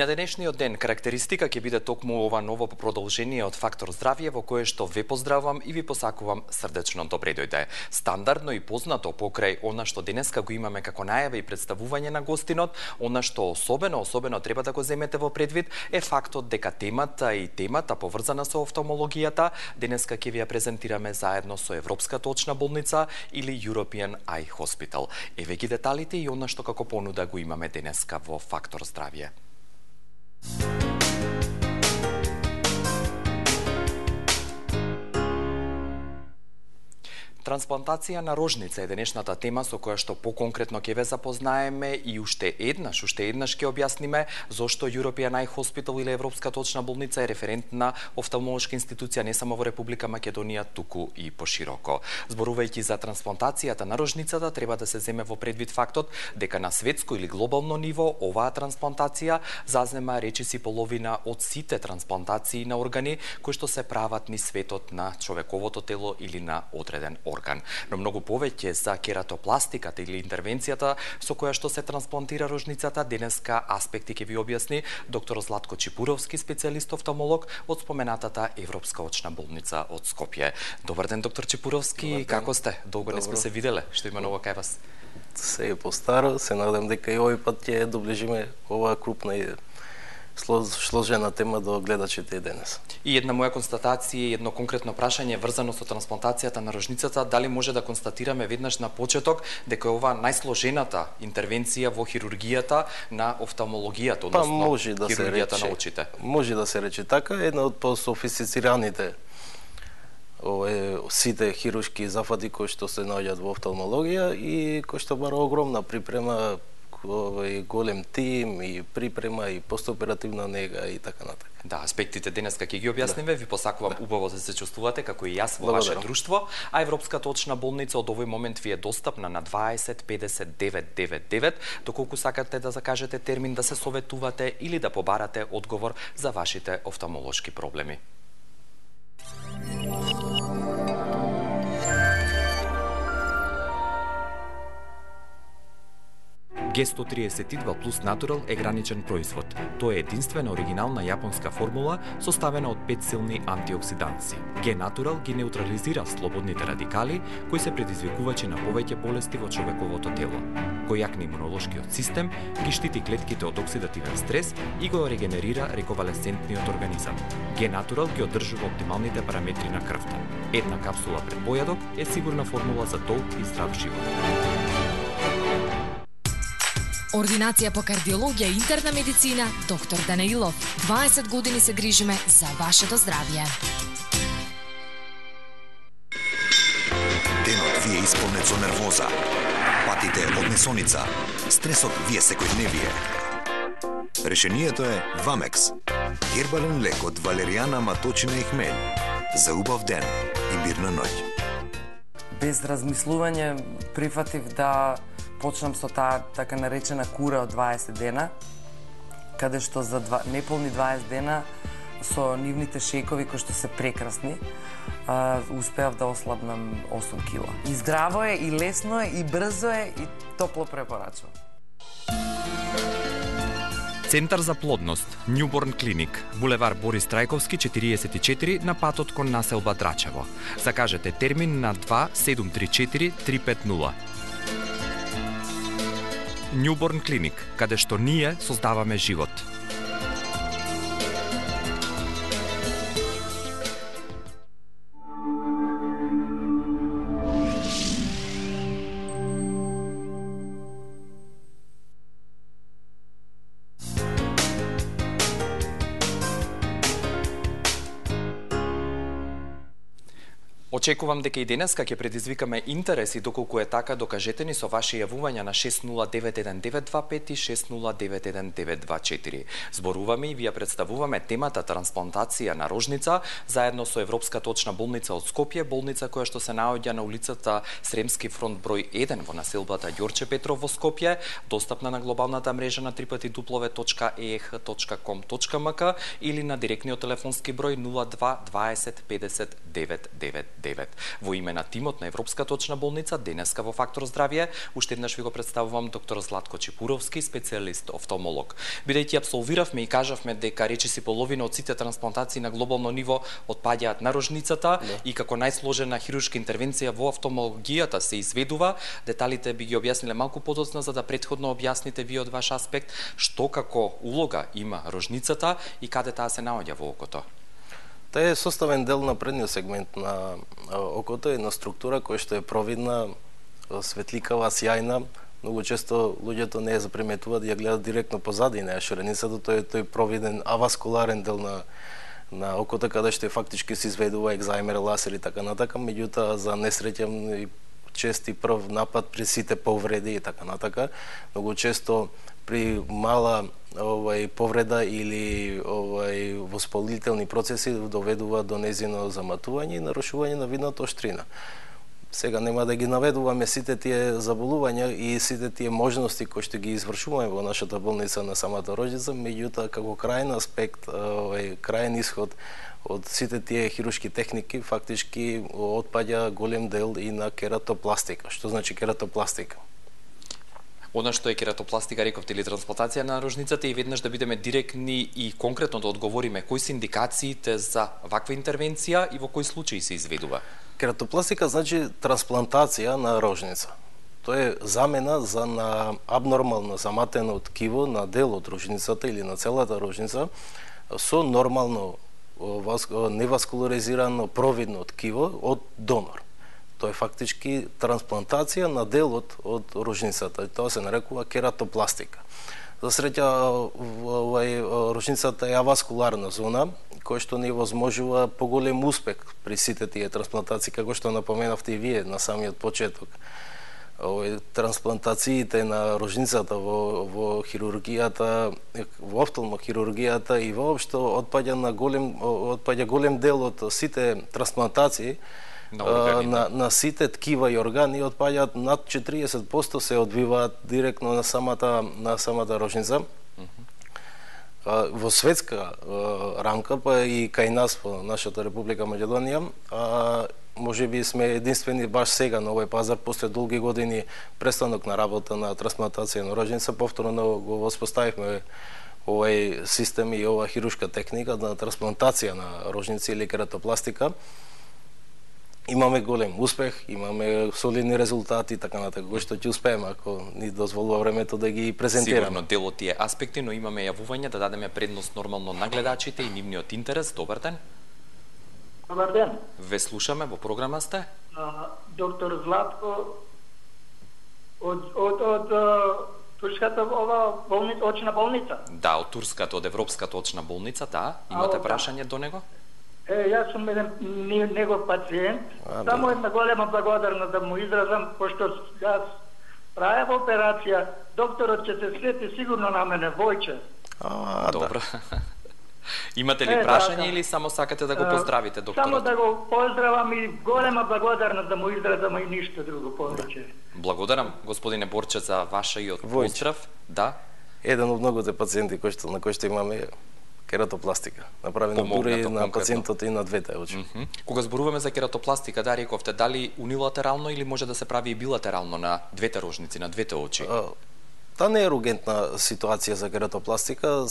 на денешниот ден карактеристика ќе биде токму ова ново продолжение од Фактор здравје, во кое што ве поздравувам и ви посакувам срдечно добре дојде. Стандардно и познато покрај она што денеска го имаме како најава и представување на гостинот, она што особено треба да го земете во предвид е фактот дека темата поврзана со офталмологијата денеска ќе ви ја презентираме заедно со Европската очна болница или European Eye Hospital. Еве ги деталите и она што како понуда го имаме денеска во Фактор здравје. Трансплантација на рожница е денешната тема со која што поконкретно ќе ве запознаеме и уште еднаш ќе објасниме зошто European Eye Hospital или Европската очна болница е референтна офталмолошка институција не само во Република Македонија, туку и пошироко. Зборувајќи за трансплантацијата на рожницата, треба да се земе во предвид фактот дека на светско или глобално ниво оваа трансплантација зазема речиси половина од сите трансплантации на органи кои што се прават низ светот на човековото тело или на одреден орган. Но многу повеќе за кератопластиката или интервенцијата со која што се трансплантира рожницата, денеска аспекти ќе ви објасни доктор Златко Чипуровски, специјалист офталмолог од споменатата Европска очна болница од Скопје. Добар ден, доктор Чипуровски, како сте? Долго не сме се виделе, што има ново кај вас? Се е постаро, се надам дека и овој пат ќе доближиме оваа крупна и сложена тема до гледачите денес. И една моја констатација, едно конкретно прашање врзано со трансплантацијата на рожницата, дали може да констатираме веднаш на почеток дека е ова најсложената интервенција во хирургијата на офталмологијата, односно хирургијата на очите? Може да се рече така, една од пософистицираните сите хируршки зафати кои што се наоѓаат во офталмологија и кои што бара огромна припрема, голем тим и припрема и постоперативна нега и така натака. Да, аспектите денеска ќе ги објасниме, ви посакувам убаво да се чувствувате како и јас во ваше друштво, а Европската очна болница од овој момент ви е достапна на 20 50 999, доколку сакате да закажете термин да се советувате или да побарате одговор за вашите офталмолошки проблеми. G132 Plus Natural е граничен производ. Тоа е единствена оригинална јапонска формула составена од 5 силни антиоксиданси. G-Natural ги неутрализира слободните радикали кои се предизвикувачи на повеќе болести во човековото тело. Кој јакне имунолошкиот систем, ги штити клетките од оксидативен стрес и го регенерира рековалесцентниот организам. G-Natural ги одржува оптималните параметри на крвта. Една капсула пред појадок е сигурна формула за долг и здрав живот. Ординација по кардиологија и интерна медицина, доктор Данаилов. 20 години се грижиме за вашето здравје. Денот ви е исполнет со нервоза, патите од несоница, стресот ви е секојдневие. Решението е Вамекс. Гербален лек од валеријана, маточина и хмелј. За убав ден и мирна ноќ. Без размислување прифатив да почнам со таа така наречена кура од 20 дена, каде што за неполни 20 дена со нивните шејкови кои што се прекрасни, успеав да ослабнам 8 кила. И здраво е, и лесно е, и брзо е, и топло препорачувам. Центар за плодност, Newborn Clinic, булевар Борис Трајковски 44 на патот кон населба Драчево. Закажете термин на 2734 350. Newborn Clinic, каде што ние создаваме живот. Очекувам дека и денеска ќе предизвикаме интерес и доколку е така, докажете ни со ваше јавувања на 6091-925 и 6091-924. Зборуваме и ви ја представуваме темата трансплантација на рожница заедно со Европската очна болница од Скопје, болница која што се наоѓа на улицата Сремски фронт број 1 во населбата Ѓорче Петров во Скопје, достапна на глобалната мрежа на www.eeh.com.mk или на директниот телефонски број 02 20 50 999. 9. Во име на тимот на Европска точна болница, денеска во Фактор здравје, уште еднаш ви го представувам доктор Златко Чепуровски, специјалист офталмолог. Бидејќи апсолвиравме и кажавме дека речиси половина од сите трансплантации на глобално ниво отпаѓаат на рожницата и како најсложена хируршка интервенција во офталмологијата се изведува, деталите би ги објасниле малку подоцна за да претходно објасните вие од ваш аспект што како улога има рожницата и каде таа се наоѓа во окото. Таа е составен дел на предниот сегмент на окото, една структура која што е провидна, светликава, сјајна. Многу често луѓето не ја заприметуваат, ја гледаат директно позади на ширеницата, тој провиден аваскуларен дел на окото, каде што фактички се изведува екзајмер, ласер и така натака, меѓутоа за несреќен и чести прв напад при сите повреди и така натака, многу често при мала повреда или воспалителни процеси доведува до незино заматување и нарушување на видната оштрина. Сега нема да ги наведуваме сите тие заболувања и сите тие можности кои што ги извршуваме во нашата болница на самата рожница, меѓутоа како крајен аспект, крајен исход од сите тие хируршки техники фактички отпаѓа голем дел и на кератопластика. Што значи кератопластика? Она што е кератопластика, рековте, или трансплантација на рожницата и веднаш да бидеме директни и конкретно да одговориме кои се индикациите за ваква интервенција и во кои случаи се изведува? Кератопластика значи трансплантација на рожница. Тоа е замена за на абнормално заматено ткиво на дел од рожницата или на целата рожница со нормално неваскуларизирано провидно ткиво од донор. Тоа е фактички трансплантација на делот од рожницата. Тоа се нарекува кератопластика. За среќа, рожницата е аваскуларна зона, која што не возможува поголем успех при сите тие трансплантации, како што напоменавте и вие на самиот почеток. Трансплантациите на рожницата во хирургијата, во офталмохирургијата и воопшто отпаѓа голем дел од сите трансплантации на сите ткива и органи, отпаѓаат над 40% се одвиваат директно на самата рожница. Во светска рамка, па и кај нас во нашата Република Македонија, може би сме единствени баш сега на овој пазар, после долги години престанок на работа на трансплантација на рожница, повторно го воспоставивме овој систем и ова хируршка техника на трансплантација на рожници или кератопластика. Имаме голем успех, имаме солидни резултати, така натака, кои што ќе успееме ако ни дозволува времето да ги презентираме. Сигурно дел од тие аспекти, но имаме јавување да дадеме предност нормално на гледачите и нивниот интерес. Добар ден. Добар ден. Ве слушаме, во програма сте. Доктор Златко од турската очна болница. Да, од турската, од Европската очна болница, да. Имате прашање до него? Јас сум еден негов пациент. Само една голема благодарност да му изразам, пошто јас правев операција, докторот ќе се сети сигурно на мене, Војче. Добро. Имате ли прашање или само сакате да го поздравите докторот? Само да го поздравам и голема благодарност да му изразам и ништо друго повеќе. Благодарам, господине Борче, за вашиот поздрав. Да. Еден од многуте пациенти на кои што имаме кератопластика. Направено дури на пациентот и на двете очи. Кога зборуваме за кератопластика, да, рековте, дали унилатерално или може да се прави и билатерално на двете рожници, на двете очи? Та не е ургентна ситуација за кератопластика,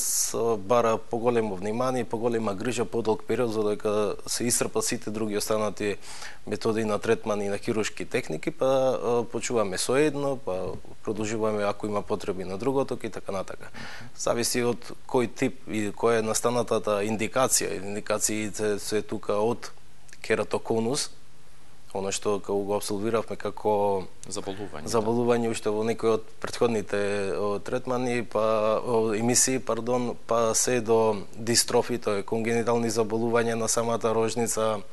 бара поголемо внимание, поголема грижа, подолг период, за дека се исцрпат сите други останати методи на третман и на хируршки техники, па почуваме со едно, па продолжуваме ако има потреби на другото и така натака. Зависи од кој тип и која е настанатата индикација. Индикациите се тука од кератоконус, оно што го абсолвиравме како заболување уште во некои од претходните третмани, емисии, па се до дистрофи, тоа е конгенитални заболувања на самата рожница,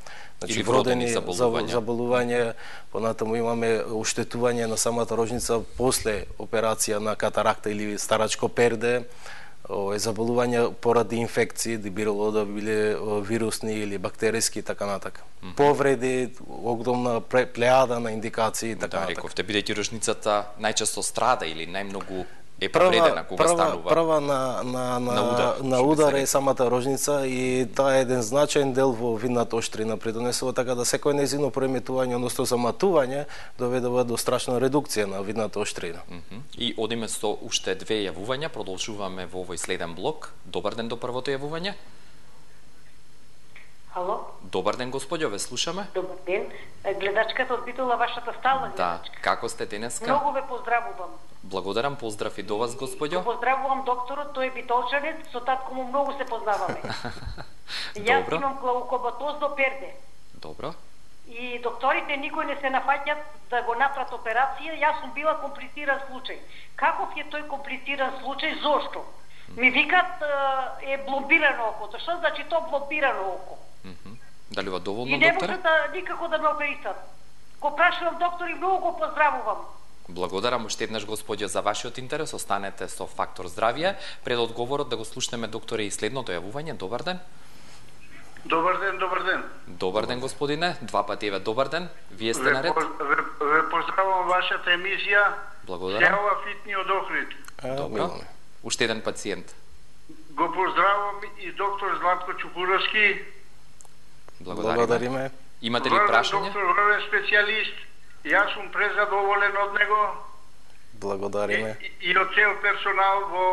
или вродени заболувања, понатаму имаме оштетување на самата рожница после операција на катаракта или старачко перде, заболувања поради инфекции, било да биле вирусни или бактериски и така натака. Повреди, огромна плејада на индикации и така натака. Да, рековте, бидејќи рожницата најчесто страда или најмногу е повредена кога станува. Прва на удар е самата рожница и таа е еден значаен дел во винната оштрина придонесува, така да секој нејзино преметување, односно заматување, доведува до страшна редукција на винната оштрина. И одиме со уште две јавувања, продолжуваме во овој следен блок. Добар ден до првото јавување. Ало? Добар ден, господјо, ве слушаме. Добар ден. Гледачката од Битола, вашата стална гледачка. Да, како сте денеска? Многу ве поздравувам. Благодарам, поздрав и до вас, господјо. Поздравувам докторот, тој е битолчанец, со татко му многу се познаваме. Јас имам глаукоматоз до перде. Добро. И докторите никој не се нафаќат да го направат операција. Јас сум била комплициран случај. Каков е тој комплициран случај? Зошто? Ми викат е блобирано окото. Што значи то блобирано око? Дали ва доволно, докторе? И не докторе? може никако да ме оперисат. Го прашувам доктор и многу го поздравувам. Благодарам уште еднаш, господјо, за вашиот интерес. Останете со Фактор здравје. Пред одговорот да го слушнеме, докторе, и следното јавување. Добар ден. Добар ден, добар ден. Добар ден, господине. Два пати еве добар ден. Вие сте наред. Ве поздравувам вашата емисија. Благодарам. Сева фитни од Охрид. Добро. Уште еден пациент. Го поздравувам и доктор Златко Чукуровски. Благодариме. Имате ли прашање? Доктор, врвен специјалист. Јас сум презадоволен од него. Благодариме. И од цел персонал во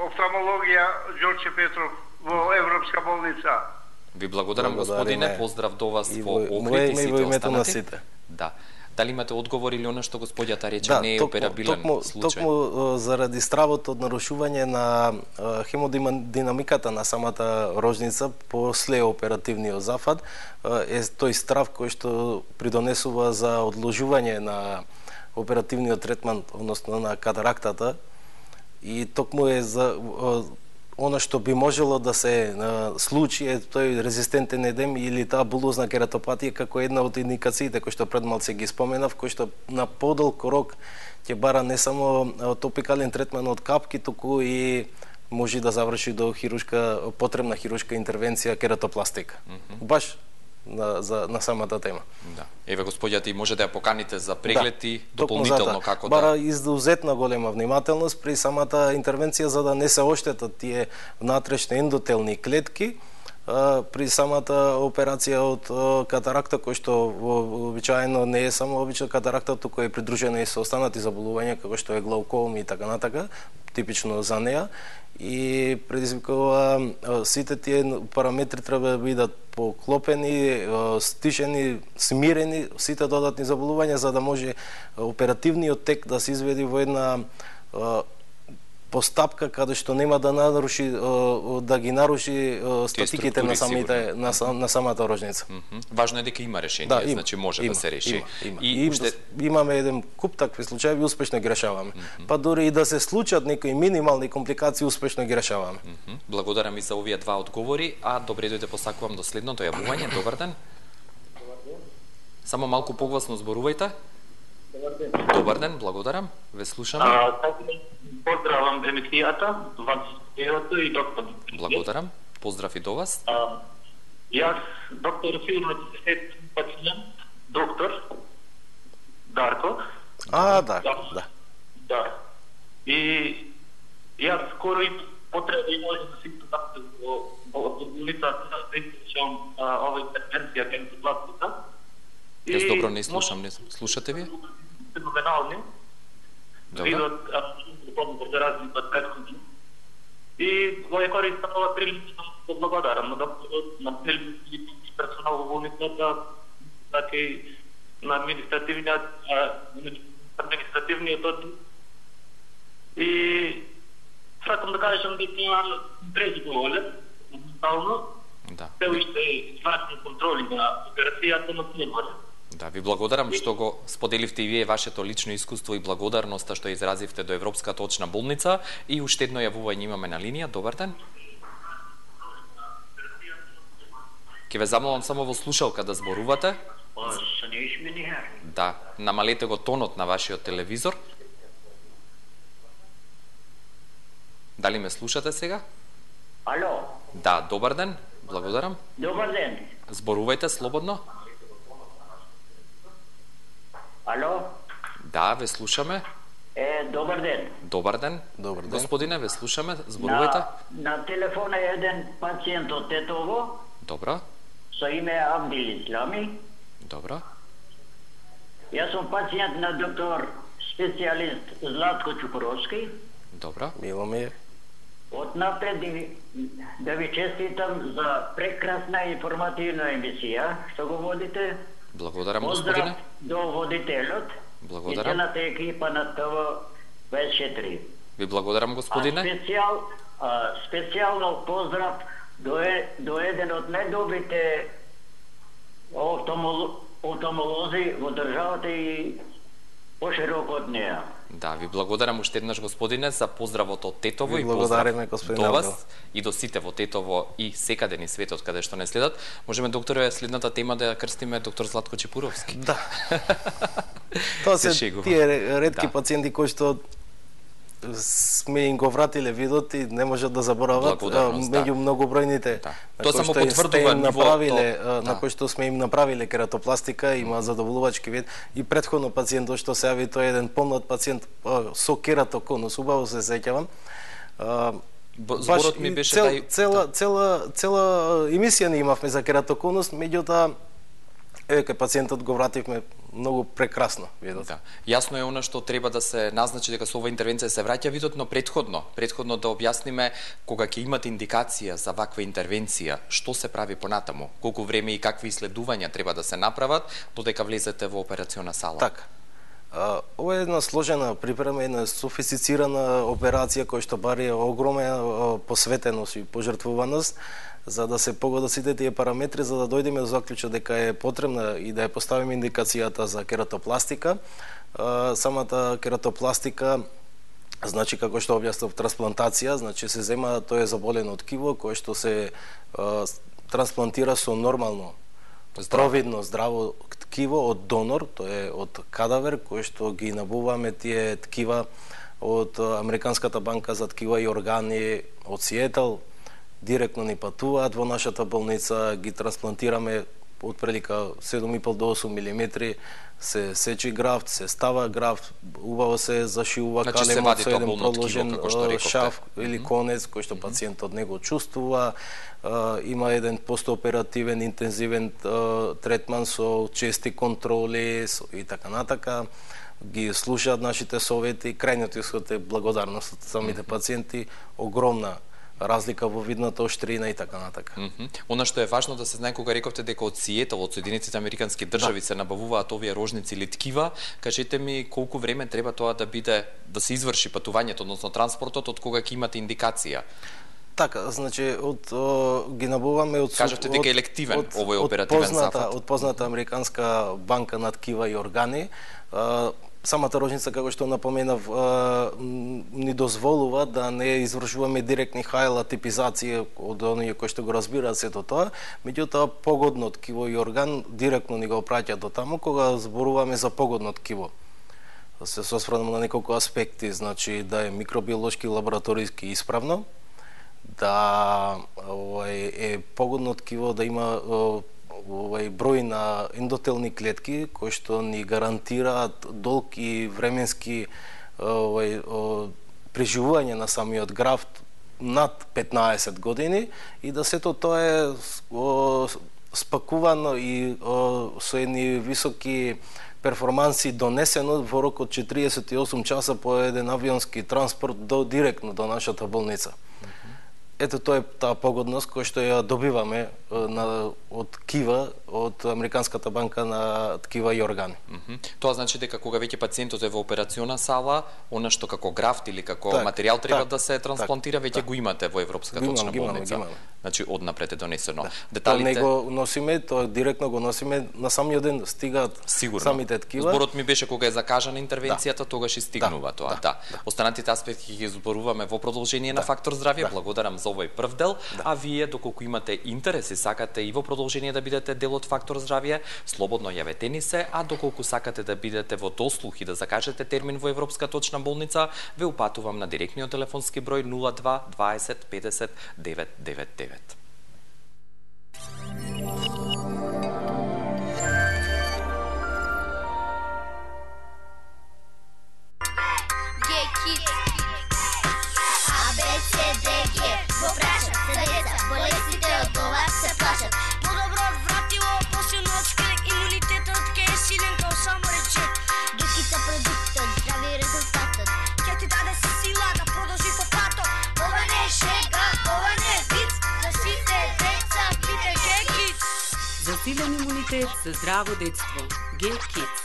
офталмологија Ѓорче Петров во Европска болница. Ви благодарам, господине. Поздрав до вас и во Охрид и сите останати. сите. Да. Дали имате одговор или оно што господјата рече не е операбилен случај? Токму заради стравот од нарушување на хемодинамиката на самата рожница после оперативниот зафат е тој страв кој што придонесува за одложување на оперативниот третман, односно на катарактата, и токму е за она што би можело да се случи е тој резистентен едем или таа булозна кератопатија како една од индикациите кои што пред малце ги споменав, кои што на подолг рок ќе бара не само топикален третман од капки, туку и може да заврши до потребна хируршка интервенција кератопластика. Баш на самата тема. Да. Еве господјата и може да ја поканите за преглед и дополнително како бара изузетна голема внимателност при самата интервенција за да не се оштетат тие внатрешни ендотелни клетки при самата операција од катаракта, кој што обичаено не е само обична катаракта, туку е придружена и со останати заболувања како што е глауком и така натака, типично за неа, и предизвикува сите тие параметри треба да бидат поклопени, стишени, смирени, сите додатни заболувања за да може оперативниот тек да се изведи во една постапка каде што нема да наруши ги наруши статиките на самата рожница. Важно е дека има решение, значи може да се реши. И имаме еден куп такви случаи и успешно ги решаваме. Па дури и да се случат некои минимални компликации, успешно ги решаваме. Благодарам и за овие два одговори, а добре дојде посакувам до следното јавување. Добар ден. Само малку погласно зборувајте. Добар ден, благодарам. Ве слушаме. Поздравам емисијата, вас и доктор. Благодарам. Поздрав и до вас. Јас, доктор, сигурно ќе се пациент, доктор Дарко. Дарко, да. Да. И јас скоро и потреба и може да си тапте во болницата да извршам ова интервенција кај пластика. Јас добро не слушам, не слушате ви? Феноменални. Видот за разлика од претходни. И го ја користам ова прилика да благодарам на докторот, на персонал во болницата, така и на административниот оддел. И сакам да кажам дека презадоволен, моментално. Да. Се уште извршни контроли на операцијата, но не може. Да, ви благодарам што го споделивте и вие вашето лично искуство и благодарноста што изразивте до Европската очна болница. И уште едно јавување имаме на линија. Добар ден. Ке ве замолам само во слушалка да зборувате. Да, намалете го тонот на вашиот телевизор. Дали ме слушате сега? Ало. Да, добар ден. Благодарам. Добар ден. Зборувајте слободно. Ало? Да, ве слушаме. Добар ден. Добар ден. Добар ден. Господине, ве слушаме, зборувајте. На телефон е еден пациент од Тетово. Добро. Со име Абдил Ислами. Добро. Јас сум пациент на доктор специјалист Златко Чупуровски. Добро. Мило ми е. Од напред да ви честитам за прекрасна информативна емисија што го водите. Благодарам, господине. Поздрав до водителот Благодарам. и целата екипа на ТВ24. Ви благодарам, господине. Специјално поздрав до еден од најдобрите офталмолози во државата и пошироко од неа. Да, ви благодарам уште еднаш, господине, за поздравот од Тетово Ви и поздрав благодариме, господин до Абдил. вас и до сите во Тетово и секаде ни светот каде што не следат. Можеме, докторе, следната тема да ја крстиме доктор Златко Чепуровски. Да. Тоа се шегувам. тие ретки Да. пациенти кои што сме им го вратиле видот и не можат да заборават Благодарност, меѓу да. многобројните Да. на Тоа кои само што им потврдува сте им направиле нивото, на да. кои што сме им направиле кератопластика, има задоволувачки вид и претходно пациентот што се јави, тој е еден помлад пациент со кератоконус, убаво се сеќавам. Зборот ми беше цела емисија не имавме за кератоконус, меѓутоа кај пациентот го вративме многу прекрасно видот. Да. Јасно е она што треба да се назначи дека со оваа интервенција се враќа видот, но претходно да објасниме кога ќе имате индикација за ваква интервенција, што се прави понатаму, колку време и какви исследувања треба да се направат додека влезете во операциона сала. Така. Ова е една сложена припрема, една софистицирана операција која што бари огромна посветеност и пожртвуваност за да се погодат сите тие параметри за да дојдеме до заклучок дека е потребна и да ја поставиме индикацијата за кератопластика. Самата кератопластика значи како што објаснав трансплантација, значи се зема тоа е заболено ткиво кое што се трансплантира со нормално провидно здраво ткиво од донор, тоа е од кадавер кој што ги набуваме тие ткива од Американската банка за ткива и органи од Сиетл, директно ни патуваат во нашата болница, ги трансплантираме од прилика 7,5 до 8 мм, се сечи графт, се става графт, убаво се зашивува калемот со еден продолжен шаф или конец кој што пациентот не го чувствува, има еден постооперативен интензивен третман со чести контроли и така натака, ги слушаат нашите совети, крајниот исход е благодарност од самите пациенти, огромна разлика во виднатаоштрина и така натака. Она што е важно да се знае кога рековте дека од Сиетл, од Соединетите Американски држави се набавуваат овие рожници или ткива, кажете ми колку време треба тоа да биде да се изврши патувањето, односно транспортот, од кога ќе имате индикација? Така, значи ги набуваме од кажавте дека е елективен овој оперативен зафат. Од позната Американска банка на ткива и органи. Самата рожница, како што напоменав, ни дозволува да не извршуваме директни хајла типизација од оние кои што го разбираат сето тоа, меѓутоа погодно ткиво и орган директно ни го праќа до таму кога зборуваме за погодно ткиво. Се осврнемо на неколку аспекти, значи да е микробиолошки лабораториски исправно, да е погодно ткиво, да има број на ендотелни клетки кои што ни гарантираат долг и временски преживување на самиот графт над 15 години и да сето тоа е спакувано и со едни високи перформанси донесено во рок од 48 часа по еден авионски транспорт директно до нашата болница. Ето тоа е таа погодност која што ја добиваме од ткива, од Американската банка на ткива и органи. Тоа значи дека кога веќе пациентот е во операциона сала, она што како графт или како материјал треба да се трансплантира, веќе го имате во Европска точна болница. Значи однапред е донесено. Деталите не го носиме, тоа директно го носиме на самиот ден, стигаат самите ткива. Зборот ми беше кога е закажана интервенцијата, тогаш и стигнува тоа. Да. Останатите аспекти ги зборуваме во продолжение на Фактор здравје. Благодарам за овој прв дел, а вие доколку имате интерес и сакате и во продолжение да бидете дел од Фактор здравје, слободно јавете ни се, а доколку сакате да бидете во дослух и да закажете термин во Европска точна болница, ве упатувам на директниот телефонски број 02 20 50 999. Засилен имунитет за здраво детство. G-Kids.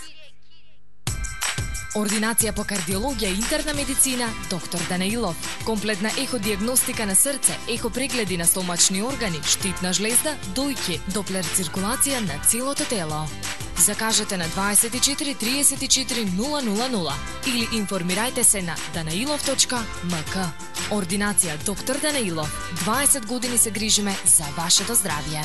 Ординација по кардиологија и интерна медицина, доктор Данаилов. Комплетна еходиагностика на срце, ехопрегледи на стомачни органи, штитна жлезда, дојки, доплер циркулација на целото тело. Закажете на 24 34 000 или информирајте се на danailov.mk. Ординација доктор Данаилов. 20 години се грижиме за вашето здравје.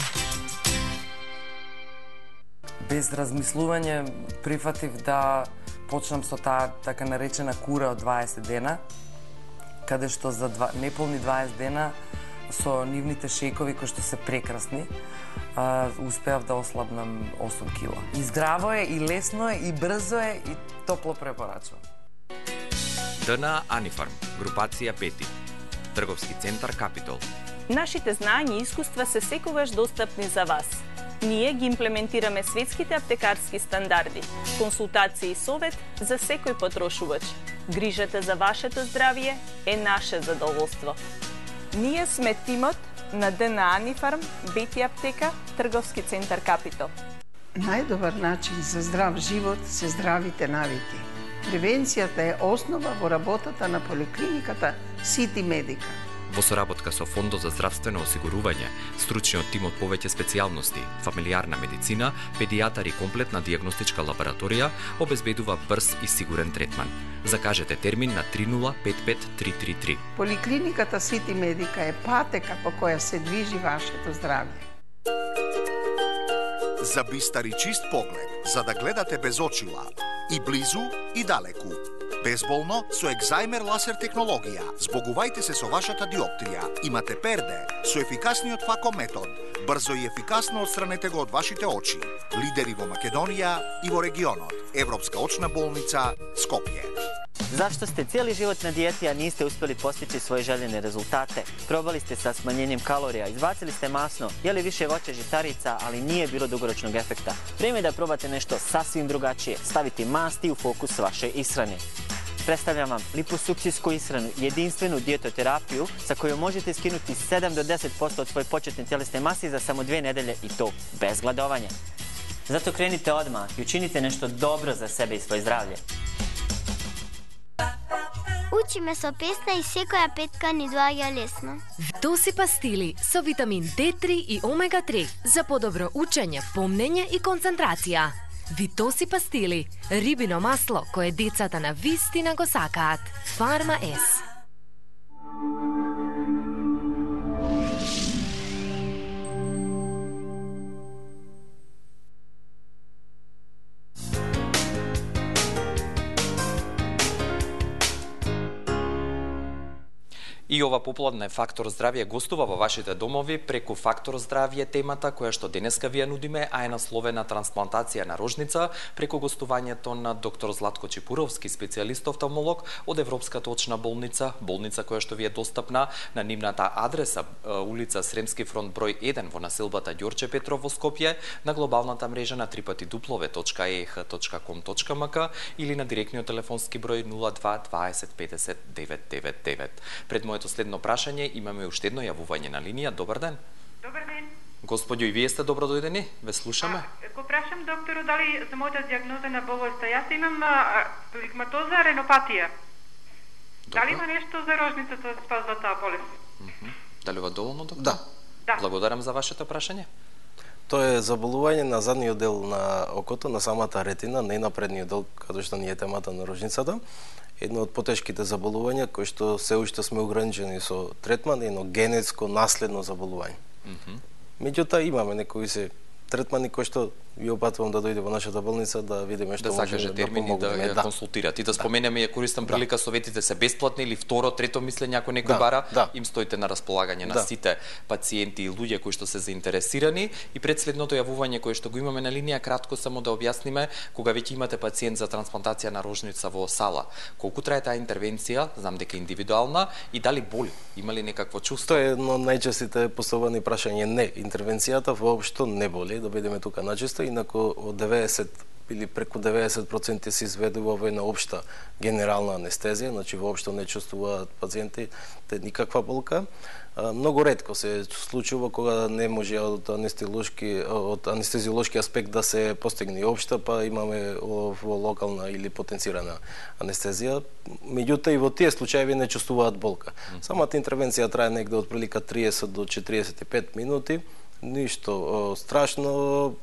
Без размислување прифатив да почнам со таа така наречена кура од 20 дена, каде што за неполни 20 дена со нивните шејкови кои што се прекрасни, успеав да ослабнам 8 кила. И здраво е, и лесно е, и брзо е, и топло препорачувам. ДНА Анифарм, групација 5, трговски центар Капитол. Нашите знања и искуства се секогаш достапни за вас. Ние ги имплементираме светските аптекарски стандарди, консултации и совет за секој потрошувач. Грижата за вашето здравје е наше задоволство. Ние сме тимот на ДНА Анифарм, Бети аптека, трговски центар Капитол. Најдобар начин за здрав живот се здравите навики. Превенцијата е основа во работата на поликлиниката Сити Медика. Во соработка со Фондот за здравствено осигурување, стручниот тим од повеќе специјалности, фамилиарна медицина, педијатар и комплетна дијагностичка лабораторија обезбедува брз и сигурен третман. Закажете термин на 3055333. Поликлиниката Сити Медика е патека по која се движи вашето здравје. За бистар и чист поглед, за да гледате без очила, и близу и далеку. Безболно со екзајмер ласер технологија. Збогувајте се со вашата диоптрија. Имате перде со ефикасниот фако метод. Брзо и ефикасно отстранете го од вашите очи. Лидери во Македонија и во регионот. Европска очна болница Скопје. Zašto ste cijeli život na dijeti, a niste uspjeli postići svoje željene rezultate? Probali ste sa smanjenjem kalorija, izbacili ste masno, jeli više voća, žitarica, ali nije bilo dugoročnog efekta. Vrijeme je da probate nešto sasvim drugačije, staviti masti u fokus vaše ishrane. Predstavljam vam liposukcijsku ishranu, jedinstvenu dijetoterapiju sa kojom možete skinuti 7 do 10% od svoje početne tjelesne mase za samo 2 nedelje i to bez gladovanja. Zato krenite odmah i učinite nešto dobro za sebe i svoje zdravlje. Учиме со песна и секоја петка ни доаѓа лесно. Витоси пастили со витамин D3 и омега-3 за подобро учење, помнење и концентрација. Витоси пастили, рибино масло кое децата на вистина го сакаат. Фарма С. И ова попладне Фактор здравје гостува во вашите домови преку Фактор здравје темата која што денеска ви ја нудиме, а е насловена трансплантација на рожница преку гостувањето на доктор Златко Чепуровски, специјалист офталмолог од Европската очна болница, болница која што ви е достапна на нивната адреса улица Сремски фронт број 1 во населбата Ѓорче Петров во Скопје, на глобалната мрежа на www.eeh.com.mk или на директниот телефонски број 02 20 50 999. Пред моето следно прашање имаме уште едно јавување на линија. Добар ден. Добар ден. Господјо, и вие сте добро дојдени? Ве слушаме. Го прашам доктору дали за мојата дијагноза на болеста. Јас имам плигматоза ренопатија. Дали има нешто за рожницата да спазва таа болест? Дали ова доволно, доктор? Да. Благодарам за вашето прашање. Тоа е заболување на задниот дел на окото, на самата ретина, не на предниот дел, каде што ни е темата на рожницата. Едно од потешките заболувања кои што се уште сме ограничени со третман, едно генетско наследно заболување. Меѓутоа имаме некои се третмани кои што ви опатувам да дојде во нашата болница да видиме што можеме да помогнеме. Да консултирате. И да споменеме, ја користам прилика, советите се бесплатни или второ, трето мисле някој некој бара, им стоите на располагање на сите пациенти и луѓе кои што се заинтересирани. И пред следното јавување кое што го имаме на линија, кратко само да објасниме, кога веќе имате пациент за трансплантација на рожница во сала, колку трае таа интервенција, знам дека е индивидуална, и дали боли? Има ли некакво чувство? Тоа е едно од најчестите поставени прашања. Не, интервенцијата воопшто не боли, да бидеме тука начисто, инаку од 90 или преку 90% се изведува во една општа генерална анестезија, значи воопшто не чувствуваат пациентите никаква болка. Многу ретко се случува кога не може од анестезиолошки аспект да се постигне општа, па имаме во локална или потенцирана анестезија. Меѓутоа и во тие случаи не чувствуваат болка. Самата интервенција трае негде од прилика 30 до 45 минути. Ништо страшно,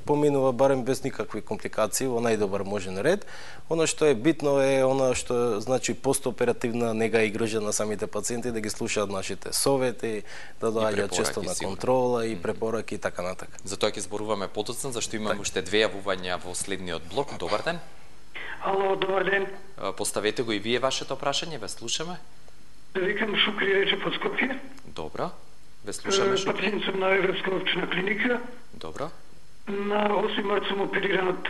поминува барем без никакви компликации, во најдобар можен ред. Оно што е битно е оно што значи постоперативна нега и грижа на самите пациенти, да ги слушаат нашите совети, да доаѓаат често на контрола и препораки и така натака. Затоа ќе зборуваме потоцно, зашто имаме уште две јавувања во следниот блок. Добар ден. Ало, добар ден. Поставете го и вие вашето прашање, ве слушаме. Викам Шукри Речев од Скопје. Добро. Ве слушаме, Шукри. Пациент сум на Европска општина клиника. Добро. На 8 март сум опериран од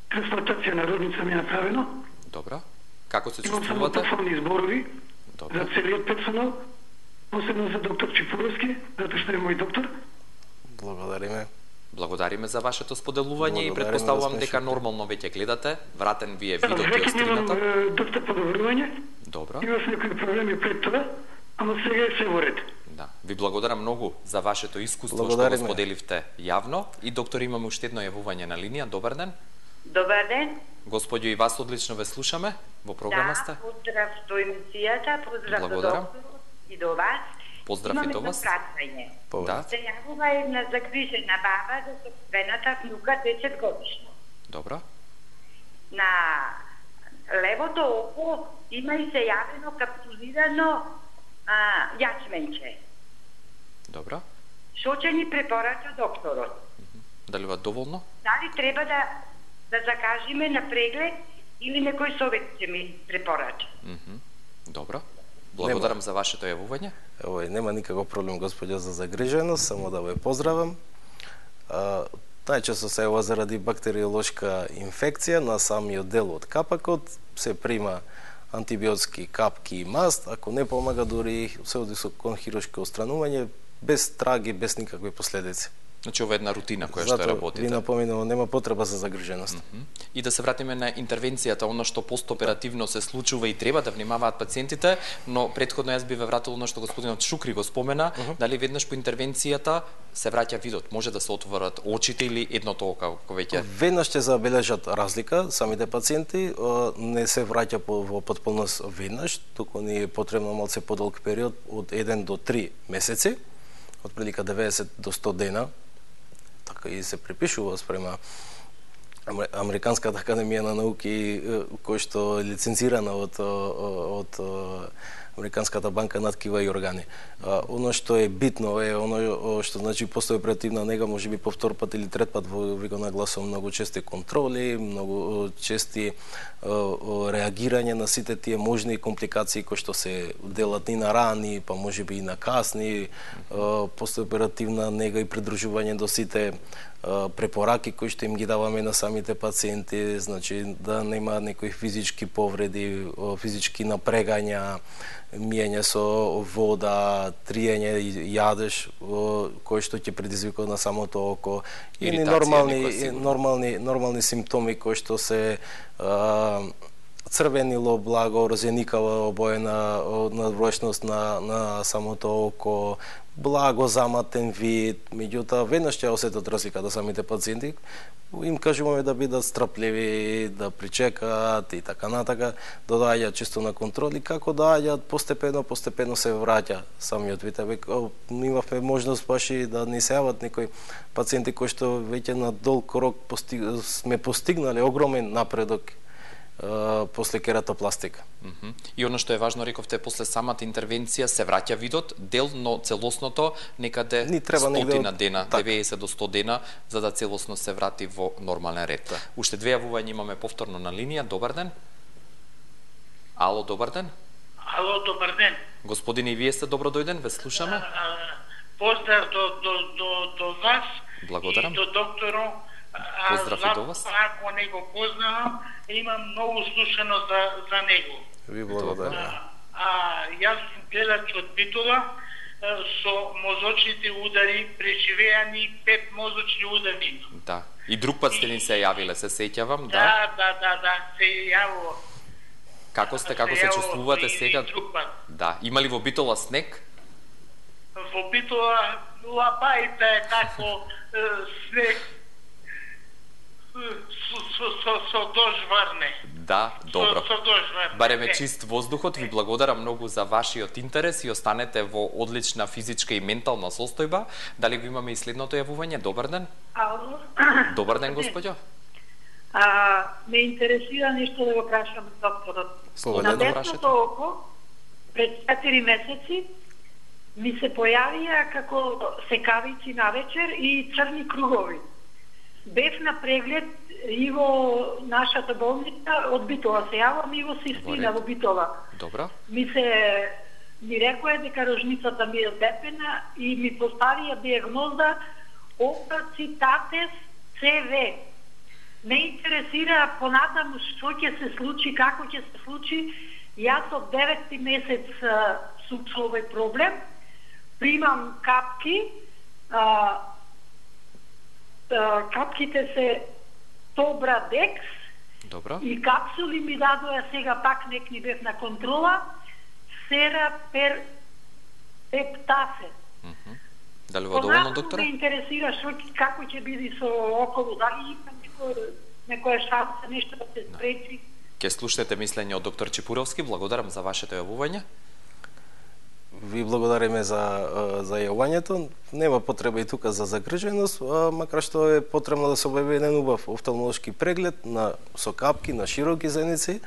трансплантација на родница ми е направено. Добро. Како се Имам само чувствувате? похвални зборови Добро. за целиот персонал, посебно за доктор Чипуровски, затоа што е мој доктор. Благодариме. Благодариме за вашето споделување и Благодариме, предпоставувам да сме дека Шукри. нормално веќе гледате. Вратен ви е видеото и Веќе имам острината. доста подобрување. Добро. Имав некои проблеми пред тоа, ама сега е се во ред. Да. Ви благодарам многу за вашето искуство што го Благодариме. споделивте јавно. И доктор, имаме уште едно јавување на линија. Добар ден. Добар ден. Господјо, и вас одлично ве слушаме. Во програма сте. Да, поздрав до емисијата, поздрав до Благодарам. докторот и до вас. Поздрав и до вас. Имам едно прашање. Да. Се јавува една загрижена баба за собствената внука 10 годишна. Добро. На левото око има и се јавено капсулирано јачменче. Добро. Што ќе ни препорача докторот? Дали ва доволно? Дали треба да закажеме на преглед или некој совет ќе ми препорача? Добро. Благодарам за вашето јавување. Нема никаков проблем, господјо, за загриженост, само да ве поздравам. Најчесто се јава заради бактериолошка инфекција на самиот дел од капакот, се прима антибиотски капки и маст, ако не помага дури се оди со кон хируршко отстранување, без траги, без никакви последици. Значи ова е една рутина која што Затоа работите. ви напоминувам, нема потреба за загриженост. И да се вратиме на интервенцијата, оно што постоперативно се случува и треба да внимаваат пациентите, но претходно јас би ве вратил оно што господинот Шукри го спомена, дали веднаш по интервенцијата се враќа видот, може да се отворат очите или едното око како веќе. Веднаш ќе забележат разлика, самите пациенти не се враќа во потполност веднаш, туку ни е потребно малце подолг период од 1 до 3 месеци, од прилика 90 до 100 дена. Така и се припишува спрема Американската академија на науки, кој што е лицензирана од Американската банка на ткива и органи. Оно што е битно е оно што значи постоперативна нега, може би по втор пат или трет пат ви го нагласувам, многу чести контроли, многу чести реагирање на сите тие можни компликации кои што се делат и на рани, па може би и на касни, постоперативна нега и придружување до сите препораки кои што им ги даваме на самите пациенти, значи да нема некои физички повреди, физички напрегања, миење со вода, триење и јадеж кој што ќе предизвикува на самото око, или нормални симптоми кои што се црвенило, благо, розеникава обоена надвршност на самото око, благо заматен вид, меѓутоа веднаш ќе осетат разликата самите пациенти. Им кажуваме да бидат страпливи, да причекаат и така натака, да доаѓаат чисто на контроли, како доаѓаат постепено се враќа самиот вид. Имавме можност баш и да ни се јават некои пациенти кои што веќе на долг рок сме постигнале огромен напредок после кератопластика. И оно што е важно, рековте, после самата интервенција се враќа видот, дел, но целосното некаде 100 дена, 90 до 100 дена, за да целосно се врати во нормален ред. Уште две јавувања имаме повторно на линија. Добар ден. Ало, добар ден. Ало, добар ден. Господине, и вие сте добро дојден, ве слушаме. Поздрав до вас. Благодарам. И до докторот. Поздрав и до вас. Ако не го познавам, имам многу слушано за него. Ви благодарам. Јас сум гледач од Битола, со мозочните удари, преживеани 5 мозочни удари. Да. И друг пат сте ни се јавиле, се сеќавам, да? Да, се јавило. Како се чувствувате сега? Друг пат. Да. Има ли во Битола снег? Во Битола лапајта е тако снег со дожварне. Да, добро. Со дожварне. Барем е чист воздухот. Ви благодарам многу за вашиот интерес и останете во одлична физичка и ментална состојба. Дали го имаме и следното јавување? Добар ден. Ало. Добар ден, господјо. Ме интересира нешто да го прашам докторот. Слободно На десното око, пред 4 месеци, ми се појавија како секавици навечер и црни кругови. Бев на преглед и во нашата болница од Битола. Се јавам и во Систина во Битола. Добро. Ми рекоа дека рожницата ми е депена и ми поставија диагноза опацитатес ЦВ. Ме интересира понатаму што ќе се случи, како ќе се случи. Јас од 9 месец сум со овој проблем. Примам капки, капките се Тобрадекс. Добро. И капсули ми дадоа, сега пак некни бев на контрола, Серапептасе. Дали во доволно, докторе? Ме интересира како ќе биде со околу, дали има некоја шанса, нешто да се спречи. Ке слушате мислење од доктор Чепуровски. Благодарам за вашето јавување. Ви благодариме за јавувањето. Нема потреба и тука за загриженост, макар што е потребно да се објави еден убав офталмолошки преглед со капки на широки зеници,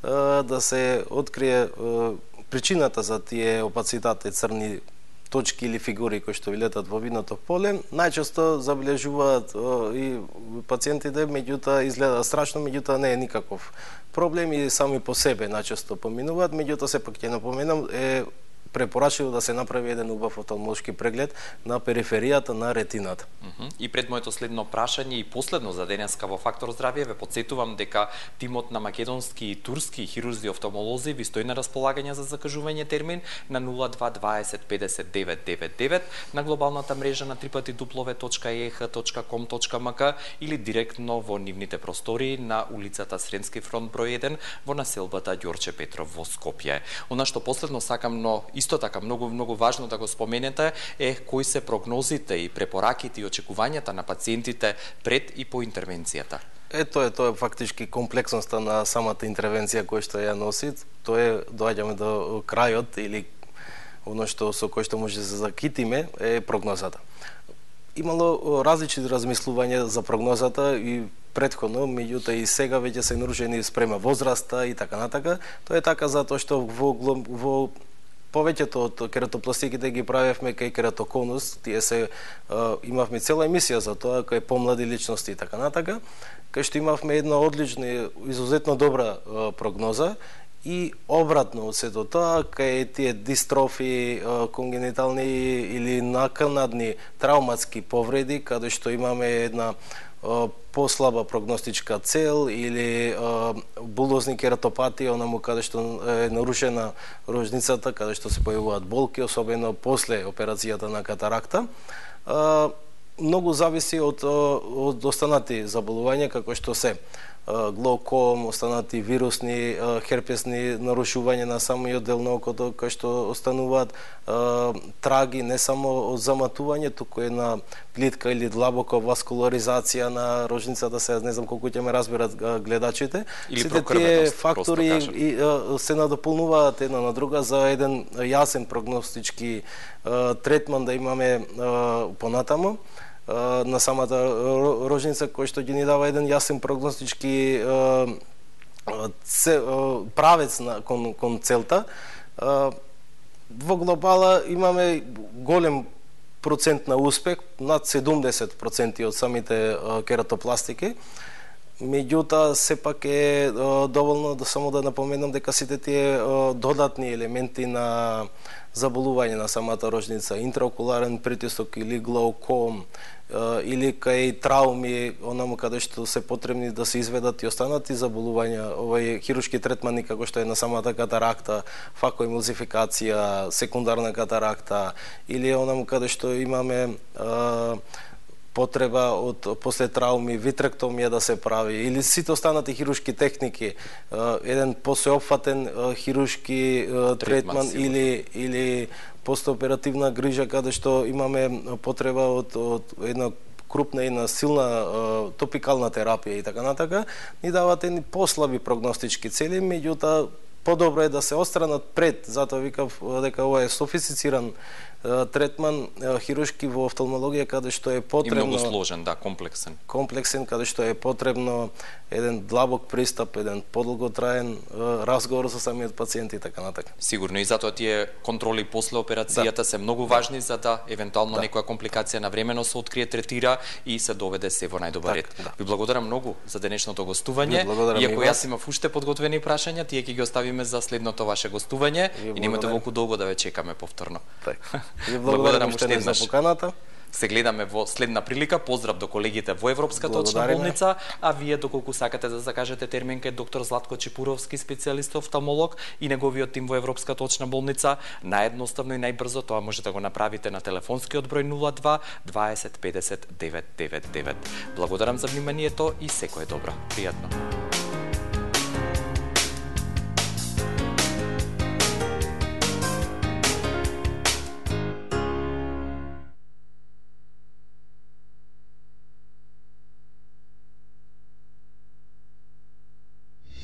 да се открие причината за тие опацитати, црни точки или фигури кои што ви летат во видното поле. Најчесто забележуваат и пациентите, меѓутоа изгледа страшно, меѓутоа не е никаков проблем и сами по себе најчесто поминуваат, меѓутоа сепак ќе напоменам препорачливо да се направи еден убав офталмолошки преглед на периферијата на ретината. И пред моето следно прашање и последно за денеска во Фактор здравје ве потсетувам дека тимот на македонски и турски хирурзи офталмолози ви стои на располагање за закажување термин на 02 20 59 99 на глобалната мрежа на www.eh.com.mk или директно во нивните простори на улицата Сремски фронт број 1 во населбата Ѓорче Петров во Скопје. Она што последно сакам, но исто така многу важно да го споменете е кои се прогнозите и препораките и очекувањата на пациентите пред и по интервенцијата. Тоа е фактички комплексноста на самата интервенција која што ја носи. Доаѓаме до крајот или оно што со кој што може да се закитиме е прогнозата. Имало различни размислувања за прогнозата и претходно, меѓутоа и сега веќе се нарушени спрема возраста и така натака. Тоа е така затоа што во повеќето од кератопластиките ги правевме кај кератоконус, имавме цела емисија за тоа, кај помлади личности и така натака, кај што имавме една одлична, изузетно добра прогноза и обратно од сето тоа, кај тие дистрофи, конгенитални или наканадни травматски повреди, каде што имаме една послаба прогностичка цел или булозни кератопатија, онаму каде што е нарушена рожницата, каде што се појавуваат болки, особено после операцијата на катаракта. Многу зависи од останати заболувања, како што се глауком, останати вирусни, херпесни нарушувања на самиот дел на окото, кои што остануваат траги не само од заматување, туку една плитка или длабока васкуларизација на рожницата, сега не знам колку ќе ме разберат гледачите. Сите тие фактори се надополнуваат една на друга за еден јасен прогностички третман да имаме понатамо на самата рожница, кој што ги ни дава еден јасен прогностички правец кон целта. Во глобала имаме голем процент на успех, над 70% од самите кератопластики. Меѓутоа, сепак е доволно да само да напоменам дека сите тие додатни елементи на заболување на самата рожница, интраокуларен притисок или глауком, или кај трауми, онаму каде што се потребни да се изведат и останати заболувања, овај хируршки третмани како што е на самата катаракта, факоемулзификација, секундарна катаракта, или онаму каде што имаме потреба од после трауми витректомија да се прави, или сите останати хируршки техники, еден посеопфатен хируршки третман или постоперативна грижа каде што имаме потреба од една крупна и на силна топикална терапија и така натака, ни дават едни послаби прогностички цели, меѓутоа подобро е да се отстранат пред, затоа викав дека ова е софистициран третман хируршки во офталмологија каде што е потребно и многу сложен, да, комплексен. Комплексен каде што е потребно еден длабок пристап, еден подолготраен разговор со самиот пациент и така натака. Сигурно и затоа тие контроли после операцијата се многу важни за да евентуално некоја компликација навремено се открие, третира и се доведе се во најдобар ред. Ви благодарам многу за денешното гостување. Иако јас имав уште подготвени прашања, тие ќе ги оставиме за следното ваше гостување и немате волку долго да ве чекаме повторно. Ви благодарам уште за поканата. Се гледаме во следна прилика. Поздрав до колегите во Европската очна болница, а вие доколку сакате да закажете термин кај доктор Златко Чепуровски, специјалист офталмолог и неговиот тим во Европската очна болница, наедноставно и најбрзо тоа можете да го направите на телефонскиот број 02 20 50 999. Благодарам за вниманието и секое добро. Пријатно.